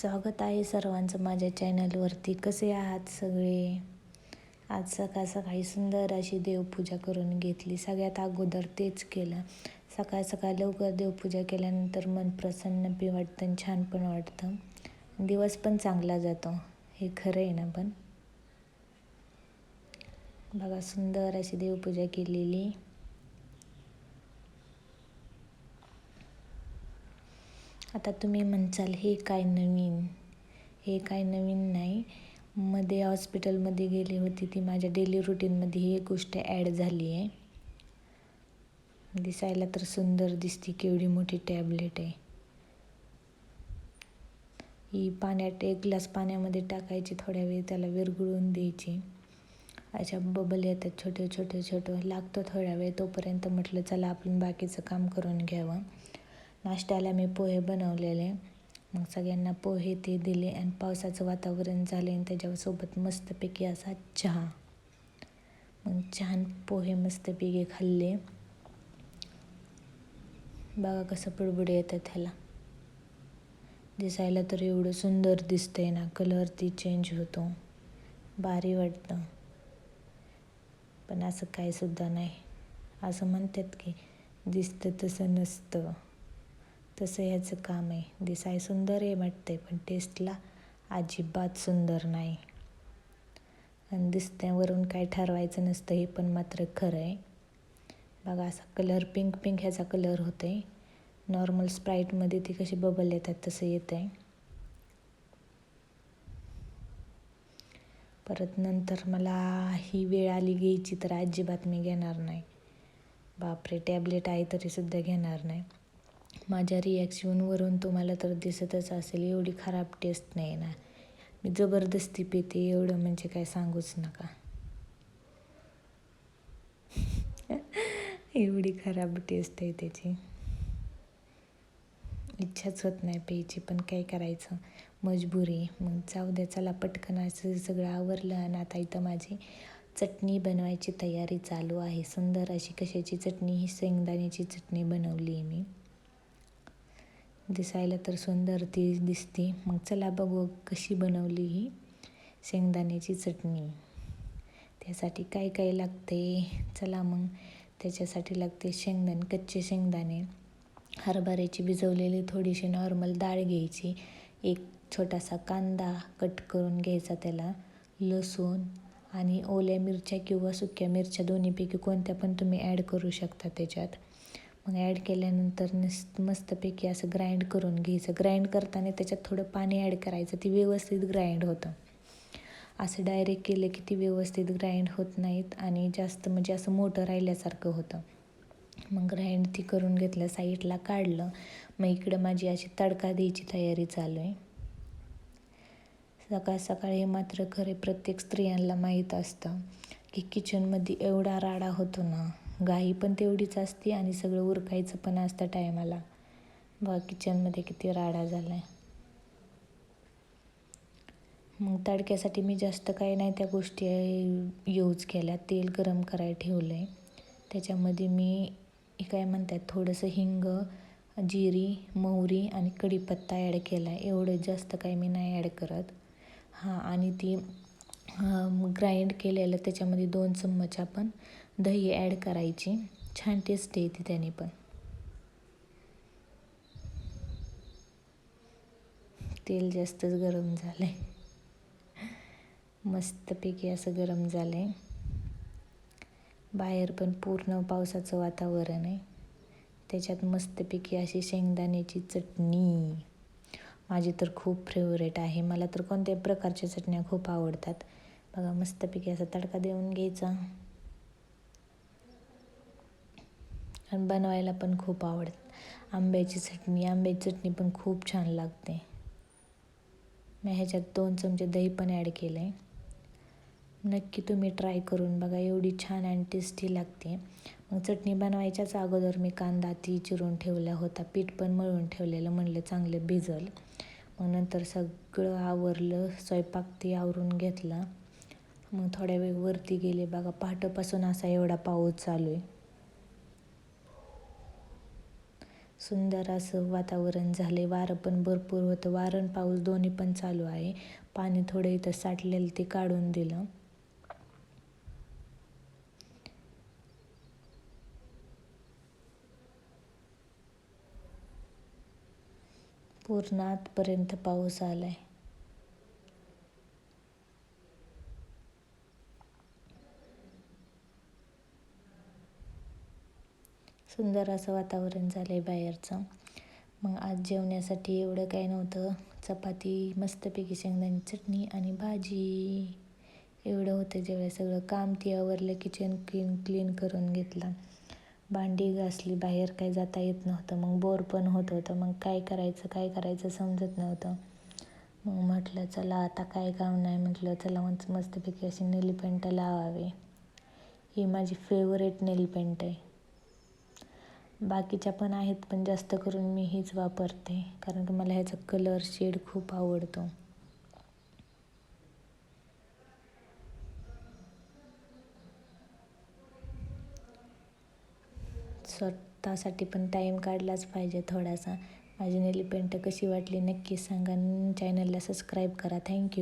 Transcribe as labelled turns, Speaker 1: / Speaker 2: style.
Speaker 1: स्वागत आहे सर्वांचं माझ्या चॅनलवरती. कसे आहात सगळे? आज सकाळ सकाळी सुंदर अशी देवपूजा करून घेतली. सगळ्यात अगोदर तेच केलं. सकाळ सकाळ लवकर देवपूजा केल्यानंतर मन प्रसन्न बी वाटतं आणि छान पण वाटतं. दिवस पण चांगला जातो, हे खरं आहे ना. पण बघा, सुंदर अशी देवपूजा केलेली. आता तुम्ही म्हणसाल हे काय नवीन? हे काय नवीन नाही. मध्ये हॉस्पिटलमध्ये गेली होती, ती माझ्या डेली रुटीनमध्ये ही एक गोष्ट ॲड झाली आहे. दिसायला तर सुंदर दिसते. केवढी मोठी टॅबलेट आहे ही. पाण्यात एक ग्लास पाण्यामध्ये टाकायची, थोड्या वेळ त्याला विरघळून द्यायची. अशा बबल येतात छोटे छोटे छोटे. लागतो थोड्या वेळ. तोपर्यंत म्हटलं चला आपण बाकीचं काम करून घ्यावं. नाश्त्याला मी पोहे बनवलेले. मग सगळ्यांना पोहे ते दिले आणि पावसाचं वातावरण झाले आणि त्याच्यासोबत मस्तपैकी असा चहा. मग छान पोहे मस्तपैकी खाल्ले. बघा कसं बुडबुड येतात ह्याला. दिसायला तर एवढं सुंदर दिसतंय ना. कलर ती चेंज होतो, भारी वाटतं. पण असं काय सुद्धा नाही. असं म्हणतात की दिसतं तसं नसतं, तसं ह्याचं काम आहे. दिसाय सुंदर आहे वाटतंय, पण टेस्टला अजिबात सुंदर नाही. आणि दिसण्यावरून काय ठरवायचं नसतं, हे पण मात्र खरं आहे. बघा असा कलर पिंक पिंक ह्याचा कलर होतं आहे. नॉर्मल स्प्राईटमध्ये ती कशी बबल येतात तसं येतं आहे. परत नंतर मला ही वेळ आली घ्यायची तर अजिबात मी घेणार नाही. बापरे, टॅबलेट आहे तरीसुद्धा घेणार नाही. माझ्या रिॲक्शनवरून तुम्हाला तर दिसतच असेल, एवढी खराब टेस्ट नाही ना. मी जबरदस्ती पिते, एवढं म्हणजे काय सांगूच नका. एवढी खराब टेस्ट आहे त्याची. इच्छाच होत नाही प्यायची, पण काय करायचं, मजबुरी. मग जाऊ द्या, चला पटकन असं सगळं आवरलं. आणि आता इथं माझी चटणी बनवायची तयारी चालू आहे. सुंदर अशी कशाची चटणी? ही शेंगदाण्याची चटणी बनवली आहे मी. दिसायला तर सुंदर ती दिसते. मग चला बघू कशी बनवली ही शेंगदाण्याची चटणी. त्यासाठी काय काय लागते चला मग. त्याच्यासाठी लागते शेंगदाणे, कच्चे शेंगदाणे, हरभऱ्याची भिजवलेली थोडीशी नॉर्मल डाळ घ्यायची, एक छोटासा कांदा कट करून घ्यायचा, त्याला लसूण आणि ओल्या मिरच्या किंवा सुक्या मिरच्या दोन्हीपैकी कोणत्या पण तुम्ही ॲड करू शकता त्याच्यात. मग ॲड केल्यानंतर मस्तपैकी असं ग्राइंड करून घ्यायचं. ग्राइंड करताना त्याच्यात थोडं पाणी ॲड करायचं, ती व्यवस्थित ग्राइंड होतं. असं डायरेक्ट केलं की ती व्यवस्थित ग्राइंड होत नाहीत आणि जास्त म्हणजे असं मोठं राहिल्यासारखं होतं. मग ग्राइंड ती करून घेतलं, साईडला काढलं. मग इकडं माझी अशी तडका द्यायची तयारी चालू आहे. सकाळ सकाळी मात्र खरे प्रत्येक स्त्रियांना माहीत असतं की किचनमध्ये एवढा राडा होतो ना. घाई पण तेवढीच असते आणि सगळं उरकायचं पण असतं टायमाला. बघा किचनमध्ये किती राडा झाला आहे. मग तडक्यासाठी मी जास्त काही नाही त्या गोष्टी यूज केल्या. तेल गरम करायला ठेवलं आहे. त्याच्यामध्ये मी काय म्हणतात थोडंसं हिंग, जिरी, मोहरी आणि कढीपत्ता ॲड केला आहे. एवढं जास्त काही मी नाही ॲड करत. आणि ती ग्राइंड केलेलं त्याच्यामध्ये 2 चम्मच आपण दही ॲड करायची. छान टेस्ट येते त्याने पण. तेल जास्तच गरम झालं आहे, मस्तपैकी असं गरम झालं आहे. बाहेर पण पूर्ण पावसाचं वातावरण आहे. त्याच्यात मस्तपैकी अशी शेंगदाण्याची चटणी माझी तर खूप फेवरेट आहे. मला तर कोणत्याही प्रकारच्या चटण्या खूप आवडतात. बघा मस्तपैकी असा तडका देऊन घ्यायचा. आणि बनवायला पण खूप आवडतं. आंब्याची चटणी पण खूप छान लागते. मी ह्याच्यात 2 चमचे दही पण ॲड केलं आहे. नक्की तुम्ही ट्राय करून बघा, एवढी छान आणि टेस्टी लागते. मग चटणी बनवायच्याच अगोदर मी कांदा ती चिरून ठेवला होता. पीठ पण मळून ठेवलेलं, म्हणलं चांगलं भिजल. मग नंतर सगळं आवरलं, स्वयंपाक ती आवरून घेतला. मग थोड्या वेळ वरती गेले. बघा पहाटेपासून असा एवढा पाऊस चालू आहे. सुंदर असं वातावरण झाले. वारं पण भरपूर होतं. वारं आणि पाऊस दोन्ही पण चालू आहे. पाणी थोडं इथं साठलेलं ते काढून दिलं. पूर्ण आतपर्यंत पाऊस आलाय. सुंदर असं वातावरण झालंय बाहेरचं. मग आज जेवण्यासाठी एवढं काही नव्हतं. चपाती, मस्तपैकी शेंगदाण्याची चटणी आणि भाजी एवढं होतं. जेवढं सगळं काम ती आवरलं. किचन क्लीन करून घेतलं. भांडी घासली. बाहेर काही जाता येत नव्हतं. मग बोर पण होत होतं. मग काय करायचं समजत नव्हतं. मग म्हटलं चला आता काय काम नाही, म्हटलं चला मस्तपैकी अशी नेल पेंट लावावे. ही माझी फेवरेट नेल पेंट आहे. बाकीच्या पण आहेत पण जास्त करून मी हीच वापरते, कारण की मला ह्याचा कलर शेड खूप आवडतो. स्वतःसाठी पण टाईम काढलाच पाहिजे थोडासा. माझी नेल पेंट कशी वाटली नक्की सांगा. चॅनलला सबस्क्राईब करा. थँक्यू.